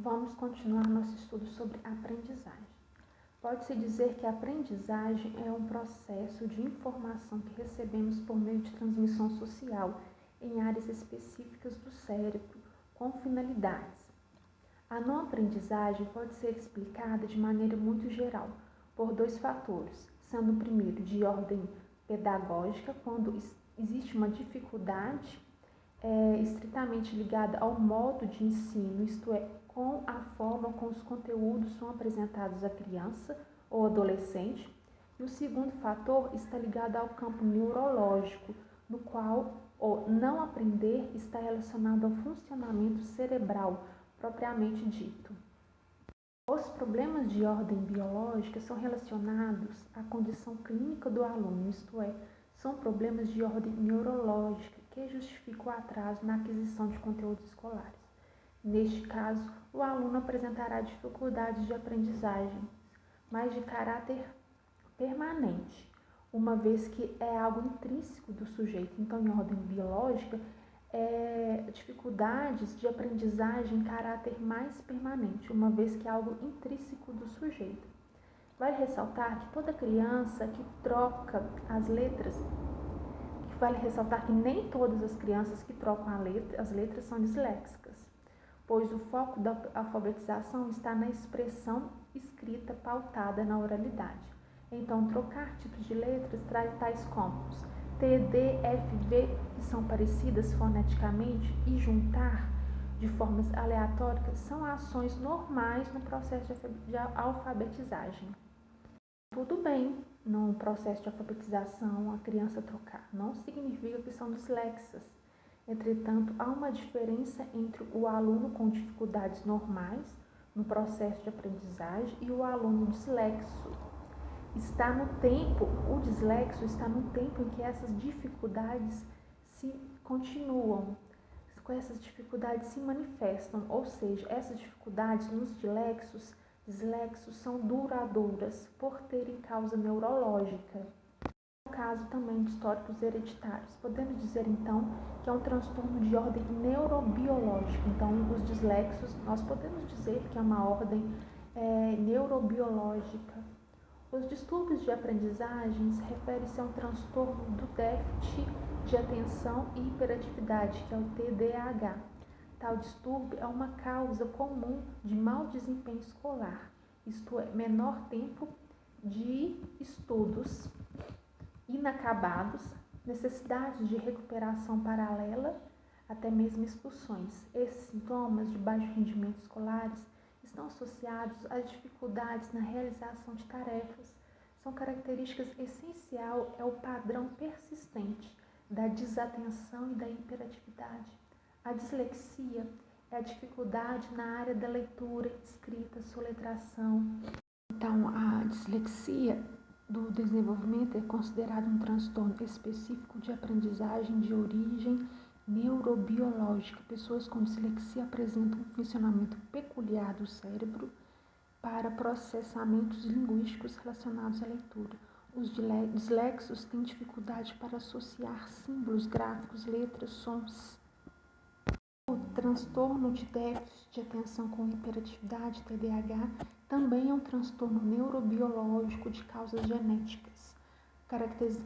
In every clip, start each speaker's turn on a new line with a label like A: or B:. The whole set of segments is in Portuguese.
A: Vamos continuar nosso estudo sobre aprendizagem. Pode-se dizer que a aprendizagem é um processo de informação que recebemos por meio de transmissão social em áreas específicas do cérebro, com finalidades. A não aprendizagem pode ser explicada de maneira muito geral por dois fatores, sendo o primeiro de ordem pedagógica, quando existe uma dificuldade estritamente ligada ao modo de ensino, isto é, com a forma como os conteúdos são apresentados à criança ou adolescente. E o segundo fator está ligado ao campo neurológico, no qual o não aprender está relacionado ao funcionamento cerebral propriamente dito. Os problemas de ordem biológica são relacionados à condição clínica do aluno, isto é, são problemas de ordem neurológica que justificam o atraso na aquisição de conteúdos escolares. Neste caso, o aluno apresentará dificuldades de aprendizagem, mas de caráter permanente, uma vez que é algo intrínseco do sujeito. Então, em ordem biológica, dificuldades de aprendizagem em caráter mais permanente, uma vez que é algo intrínseco do sujeito. Vale ressaltar que toda criança que troca as letras, vale ressaltar que nem todas as crianças que trocam as letras são disléxicas, pois o foco da alfabetização está na expressão escrita pautada na oralidade. Então, trocar tipos de letras traz tais como T, D, F, V, que são parecidas foneticamente, e juntar de formas aleatórias são ações normais no processo de alfabetizagem. Tudo bem no processo de alfabetização a criança trocar, não significa que são disléxicas. Entretanto, há uma diferença entre o aluno com dificuldades normais no processo de aprendizagem e o aluno dislexo. O dislexo está no tempo em que essas dificuldades se continuam, essas dificuldades se manifestam, ou seja, essas dificuldades nos dislexos são duradouras por terem causa neurológica. No caso também de históricos hereditários, podemos dizer então que é um transtorno de ordem neurobiológica. Então, os dislexos, nós podemos dizer que é uma ordem neurobiológica. Os distúrbios de aprendizagens referem-se a um transtorno do déficit de atenção e hiperatividade, que é o TDAH. Tal distúrbio é uma causa comum de mau desempenho escolar, isto é, menor tempo de estudos inacabados, necessidades de recuperação paralela, até mesmo expulsões. Esses sintomas de baixo rendimento escolares estão associados às dificuldades na realização de tarefas. São características essenciais ao padrão persistente da desatenção e da hiperatividade. A dislexia é a dificuldade na área da leitura, escrita, soletração. Então, a dislexia do desenvolvimento é considerado um transtorno específico de aprendizagem de origem neurobiológica. Pessoas com dislexia apresentam um funcionamento peculiar do cérebro para processamentos linguísticos relacionados à leitura. Os dislexos têm dificuldade para associar símbolos, gráficos, letras, sons. O transtorno de déficit de atenção com hiperatividade, TDAH, também é um transtorno neurobiológico de causas genéticas,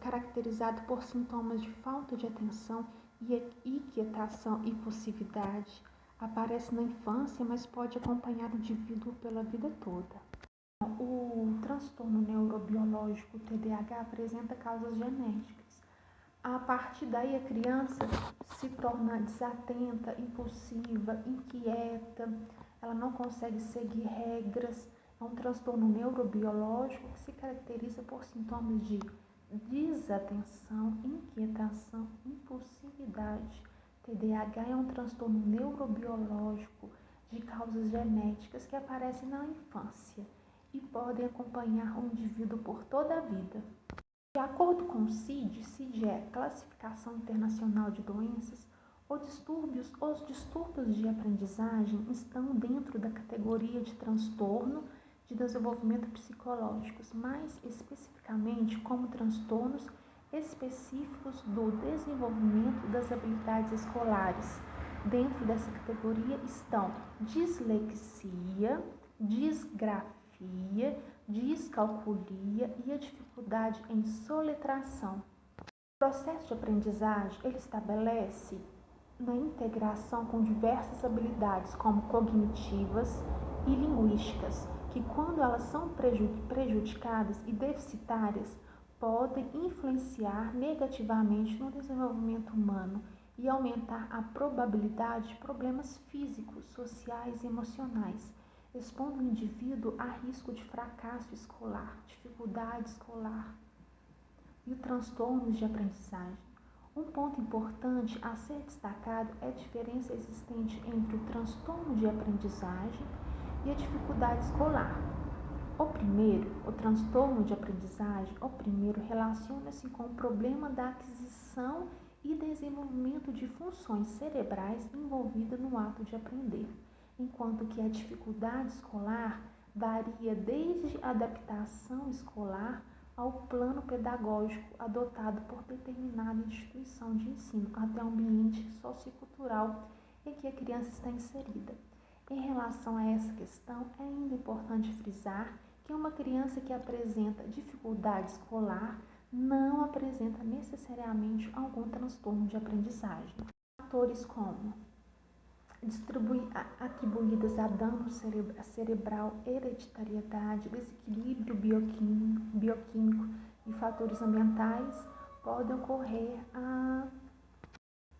A: caracterizado por sintomas de falta de atenção e inquietação e impulsividade. Aparece na infância, mas pode acompanhar o indivíduo pela vida toda. O transtorno neurobiológico TDAH apresenta causas genéticas. A partir daí, a criança se torna desatenta, impulsiva, inquieta, ela não consegue seguir regras. É um transtorno neurobiológico que se caracteriza por sintomas de desatenção, inquietação, impulsividade. TDAH é um transtorno neurobiológico de causas genéticas que aparecem na infância e podem acompanhar o indivíduo por toda a vida. De acordo com o CID é a Classificação Internacional de Doenças, os distúrbios de aprendizagem estão dentro da categoria de transtorno de desenvolvimento psicológicos, mais especificamente como transtornos específicos do desenvolvimento das habilidades escolares, Dentro dessa categoria estão dislexia, disgrafia, descalculia e a dificuldade em soletração. O processo de aprendizagem ele estabelece na integração com diversas habilidades como cognitivas e linguísticas, que quando elas são prejudicadas e deficitárias, podem influenciar negativamente no desenvolvimento humano e aumentar a probabilidade de problemas físicos, sociais e emocionais, expondo o indivíduo a risco de fracasso escolar, dificuldade escolar e transtornos de aprendizagem. Um ponto importante a ser destacado é a diferença existente entre o transtorno de aprendizagem e a dificuldade escolar. O transtorno de aprendizagem, relaciona-se com o problema da aquisição e desenvolvimento de funções cerebrais envolvidas no ato de aprender, enquanto que a dificuldade escolar varia desde a adaptação escolar ao plano pedagógico adotado por determinada instituição de ensino, até o ambiente sociocultural em que a criança está inserida. Em relação a essa questão, é ainda importante frisar que uma criança que apresenta dificuldade escolar não apresenta necessariamente algum transtorno de aprendizagem. Fatores como atribuídas a dano cerebral, hereditariedade, desequilíbrio bioquímico e fatores ambientais podem ocorrer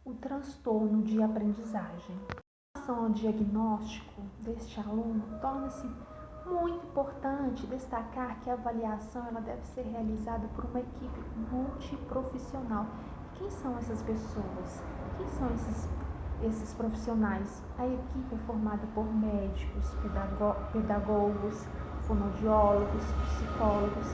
A: o transtorno de aprendizagem. Em relação ao diagnóstico deste aluno, torna-se muito importante destacar que a avaliação ela deve ser realizada por uma equipe multiprofissional. Quem são essas pessoas? Quem são esses profissionais? A equipe é formada por médicos, pedagogos, fonoaudiólogos, psicólogos.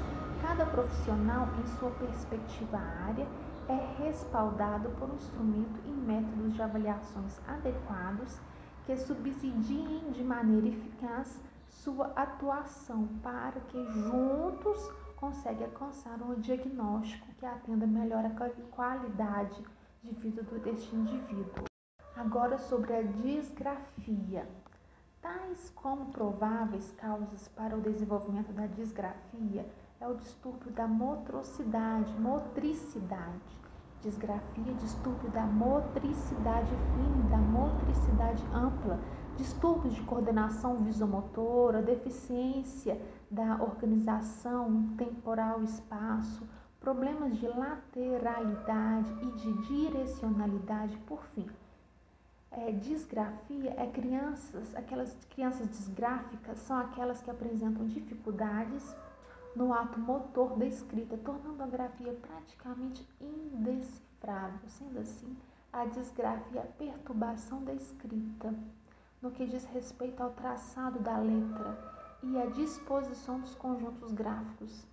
A: Cada profissional, em sua perspectiva área, é respaldado por um instrumento e métodos de avaliações adequados que subsidiem de maneira eficaz sua atuação para que juntos consiga alcançar um diagnóstico que atenda melhor a qualidade de vida deste indivíduo. Agora sobre a disgrafia. Tais como prováveis causas para o desenvolvimento da disgrafia é o distúrbio da motricidade. Disgrafia, distúrbio da motricidade fina e da motricidade ampla, distúrbios de coordenação visomotora, deficiência da organização temporal e espaço, problemas de lateralidade e de direcionalidade, por fim. Disgrafia aquelas crianças disgráficas são aquelas que apresentam dificuldades no ato motor da escrita, tornando a grafia praticamente indecifrável. Sendo assim, a disgrafia é a perturbação da escrita, no que diz respeito ao traçado da letra e à disposição dos conjuntos gráficos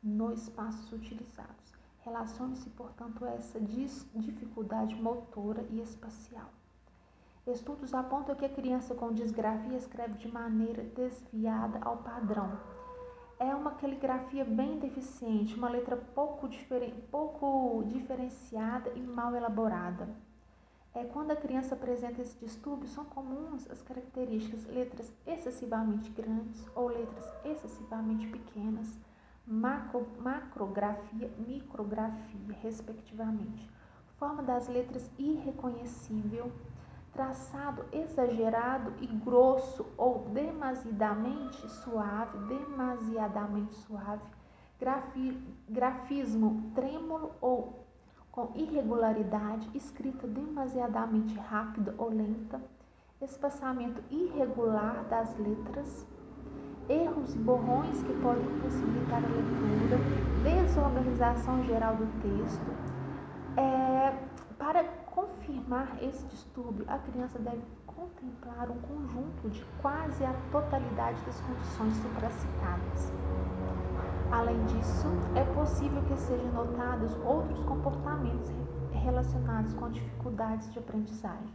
A: nos espaços utilizados. Relaciona-se, portanto, a essa dificuldade motora e espacial. Estudos apontam que a criança com disgrafia escreve de maneira desviada ao padrão. É uma caligrafia bem deficiente, uma letra pouco diferenciada e mal elaborada. Quando a criança apresenta esse distúrbio, são comuns as características letras excessivamente grandes ou letras excessivamente pequenas, macrografia, micrografia, respectivamente. Forma das letras irreconhecível, traçado exagerado e grosso ou demasiadamente suave, grafismo trêmulo ou com irregularidade, escrita demasiadamente rápida ou lenta, espaçamento irregular das letras, erros e borrões que podem impossibilitar a leitura, desorganização geral do texto. Para confirmar esse distúrbio, a criança deve contemplar um conjunto de quase a totalidade das condições supracitadas. Além disso, é possível que sejam notados outros comportamentos relacionados com dificuldades de aprendizagem.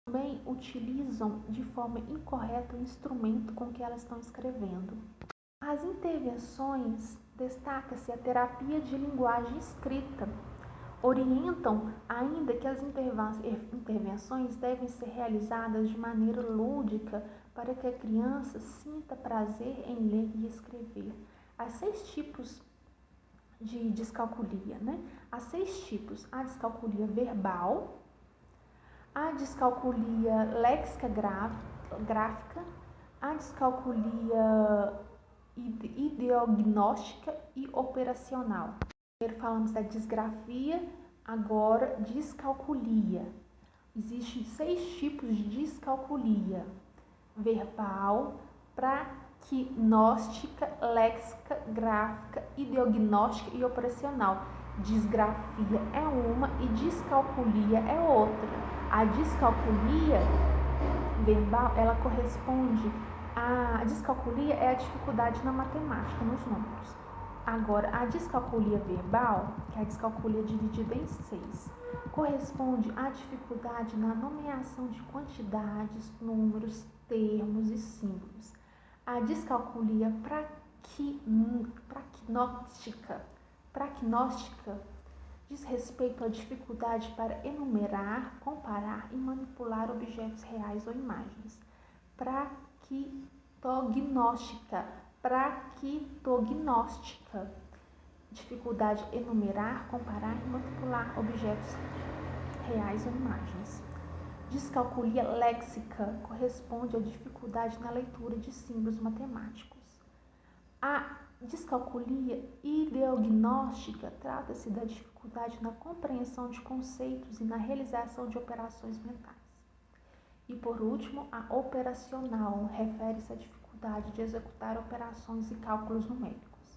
A: Também utilizam de forma incorreta o instrumento com que elas estão escrevendo. As intervenções destaca-se a terapia de linguagem escrita, orientam ainda que as intervenções devem ser realizadas de maneira lúdica para que a criança sinta prazer em ler e escrever. Há 6 tipos de descalculia, né? Há 6 tipos: a descalculia verbal, a descalculia léxica gráfica, a descalculia ideognóstica e operacional. Primeiro falamos da disgrafia, agora descalculia. Existem 6 tipos de descalculia: verbal, praquinóstica, léxica, gráfica, ideognóstica e operacional. Disgrafia é uma e descalculia é outra. A descalculia verbal, ela corresponde a descalculia é a dificuldade na matemática, nos números. Agora, a descalculia verbal, que é a descalculia dividida em 6, corresponde à dificuldade na nomeação de quantidades, números, termos e símbolos. A descalculia praquinóstica diz respeito à dificuldade para enumerar, comparar e manipular objetos reais ou imagens. Praquitognóstica, dificuldade em enumerar, comparar e manipular objetos reais ou imagens. Descalculia léxica corresponde à dificuldade na leitura de símbolos matemáticos. A descalculia ideognóstica trata-se da dificuldade na compreensão de conceitos e na realização de operações mentais. E por último, a operacional refere-se à dificuldade de executar operações e cálculos numéricos.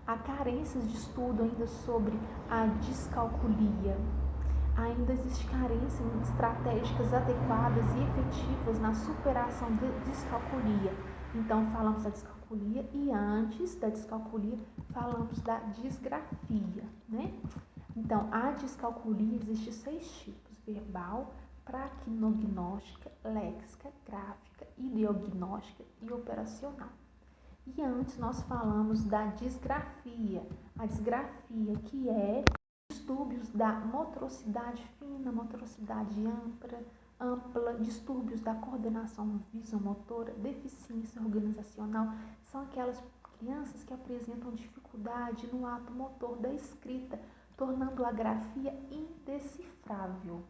A: Há carências de estudo ainda sobre a descalculia. Ainda existe carência em estratégicas adequadas e efetivas na superação da descalculia. Então, falamos da descalculia e antes da descalculia falamos da disgrafia, né? Então, a descalculia existe 6 tipos: verbal, praquinognóstica, léxica, gráfica, ideognóstica e operacional. E antes nós falamos da disgrafia. A disgrafia, que é distúrbios da motricidade fina, motricidade ampla, distúrbios da coordenação visomotora, deficiência organizacional, são aquelas crianças que apresentam dificuldade no ato motor da escrita, tornando a grafia indecifrável.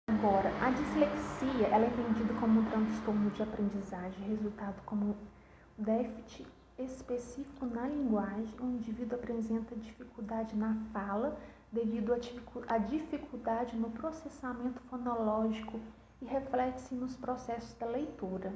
A: Agora, a dislexia, ela é entendida como um transtorno de aprendizagem, resultado como déficit específico na linguagem. O indivíduo apresenta dificuldade na fala devido à dificuldade no processamento fonológico e reflete-se nos processos da leitura.